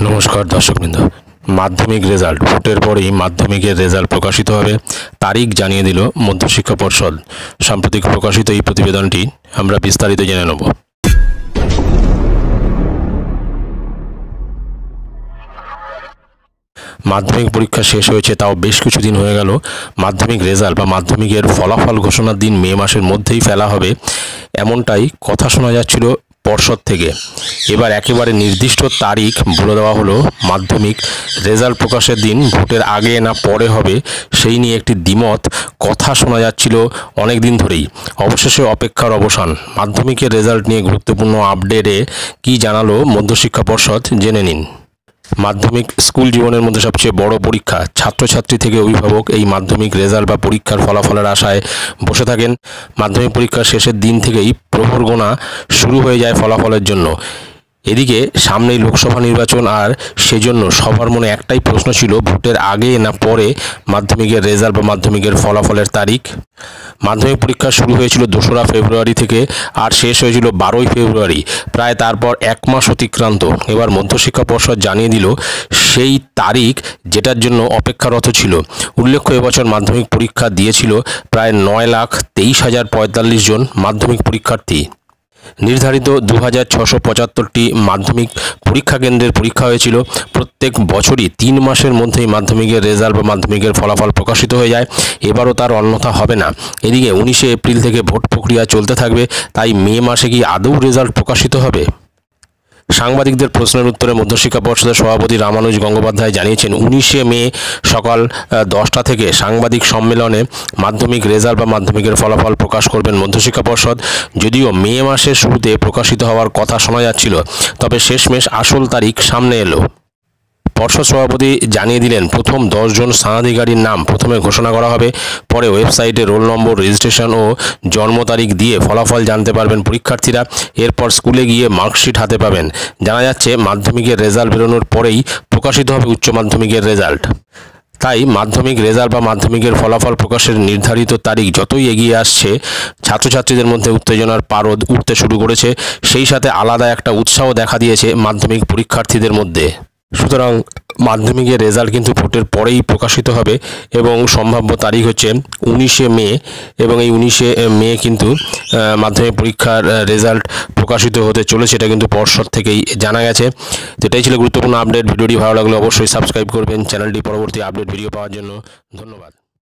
নমস্কার দর্শকবৃন্দ। মাধ্যমিক রেজাল্ট ভোটের পরেই মাধ্যমিকের রেজাল্ট প্রকাশিত হবে, তারিখ জানিয়ে দিল মধ্যশিক্ষা পর্ষদ। সাম্প্রতিক প্রকাশিত এই প্রতিবেদনটি আমরা বিস্তারিত জেনে নেব। মাধ্যমিক পরীক্ষা শেষ হয়েছে, তাও বেশ কিছুদিন হয়ে গেল। মাধ্যমিক রেজাল্ট বা মাধ্যমিকের ফলাফল ঘোষণার দিন মে মাসের মধ্যেই ফেলা হবে, এমনটাই কথা শোনা যাচ্ছিল পর্ষদ থেকে। এবার একেবারে নির্দিষ্ট তারিখ বলে দেওয়া হলো। মাধ্যমিক রেজাল্ট প্রকাশের দিন ভোটের আগে না পরে হবে, সেই নিয়ে একটি দ্বিমত কথা শোনা যাচ্ছিল অনেক দিন ধরেই। অবশেষে অপেক্ষার অবসান। মাধ্যমিকের রেজাল্ট নিয়ে গুরুত্বপূর্ণ আপডেটে কি জানালো মধ্যশিক্ষা পর্ষদ, জেনে নিন। মাধ্যমিক স্কুল জীবনের মধ্যে সবচেয়ে বড় পরীক্ষা। ছাত্রছাত্রী থেকে অভিভাবক এই মাধ্যমিক রেজাল্ট বা পরীক্ষার ফলাফলের আশায় বসে থাকেন। মাধ্যমিক পরীক্ষার শেষের দিন থেকেই প্রহর গোনা শুরু হয়ে যায় ফলাফলের জন্য। এদিকে সামনেই লোকসভা নির্বাচন, আর সেজন্য সবার মনে একটাই প্রশ্ন ছিল, ভোটের আগে না পরে মাধ্যমিকের রেজাল্ট বা মাধ্যমিকের ফলাফলের তারিখ। মাধ্যমিক পরীক্ষা শুরু হয়েছিল 2রা ফেব্রুয়ারি থেকে আর শেষ হয়েছিল 12ই ফেব্রুয়ারি। প্রায় তারপর এক মাস অতিক্রান্ত। এবার মধ্যশিক্ষা পর্ষদ জানিয়ে দিল সেই তারিখ যেটার জন্য অপেক্ষারত ছিল। উল্লেখ্য, এবছর মাধ্যমিক পরীক্ষা দিয়েছিল প্রায় 9,23,045 জন মাধ্যমিক পরীক্ষার্থী। নির্ধারিত 2,675টি মাধ্যমিক পরীক্ষা কেন্দ্রের পরীক্ষা হয়েছিল। প্রত্যেক বছরই 3 মাসের মধ্যেই মাধ্যমিকের রেজাল্ট বা মাধ্যমিকের ফলাফল প্রকাশিত হয়ে যায়। এবারও তার অন্যথা হবে না। এদিকে 19শে এপ্রিল থেকে ভোট প্রক্রিয়া চলতে থাকবে, তাই মে মাসে কি আদৌ রেজাল্ট প্রকাশিত হবে? সাংবাদিকদের প্রশ্নের উত্তরে মধ্যশিক্ষা পর্ষদের সভাপতি রামানুজ গঙ্গোপাধ্যায় জানিয়েছেন, 19শে মে সকাল 10টা থেকে সাংবাদিক সম্মেলনে মাধ্যমিক রেজাল্ট বা মাধ্যমিকের ফলাফল প্রকাশ করবেন মধ্যশিক্ষা পর্ষদ। যদিও মে মাসের শুরুতে প্রকাশিত হওয়ার কথা শোনা যাচ্ছিল, তবে শেষমেশ আসল তারিখ সামনে এলো। পর্ষদ সভাপতি জানিয়ে দিলেন, প্রথম 10 জন স্থানাধিকারীর নাম প্রথমে ঘোষণা করা হবে। পরে ওয়েবসাইটে রোল নম্বর, রেজিস্ট্রেশন ও জন্ম তারিখ দিয়ে ফলাফল জানতে পারবেন পরীক্ষার্থীরা। এরপর স্কুলে গিয়ে মার্কশিট হাতে পাবেন। জানা যাচ্ছে মাধ্যমিকের রেজাল্ট বেরোনোর পরেই প্রকাশিত হবে উচ্চ মাধ্যমিকের রেজাল্ট। তাই মাধ্যমিক রেজাল্ট বা মাধ্যমিকের ফলাফল প্রকাশের নির্ধারিত তারিখ যতই এগিয়ে আসছে, ছাত্রছাত্রীদের মধ্যে উত্তেজনার পারদ উঠতে শুরু করেছে। সেই সাথে আলাদা একটা উৎসাহ দেখা দিয়েছে মাধ্যমিক পরীক্ষার্থীদের মধ্যে। সুতরাং মাধ্যমিকের রেজাল্ট কিন্তু ভোটের পরেই প্রকাশিত হবে এবং সম্ভাব্য তারিখ হচ্ছে 19শে মে। এবং এই 19শে মে কিন্তু মাধ্যমিক পরীক্ষার রেজাল্ট প্রকাশিত হতে চলেছে, এটা কিন্তু পর্ষদ থেকেই জানা গেছে। তো এটাই ছিল গুরুত্বপূর্ণ আপডেট। ভিডিওটি ভালো লাগলে অবশ্যই সাবস্ক্রাইব করবেন চ্যানেলটি পরবর্তী আপডেট ভিডিও পাওয়ার জন্য। ধন্যবাদ।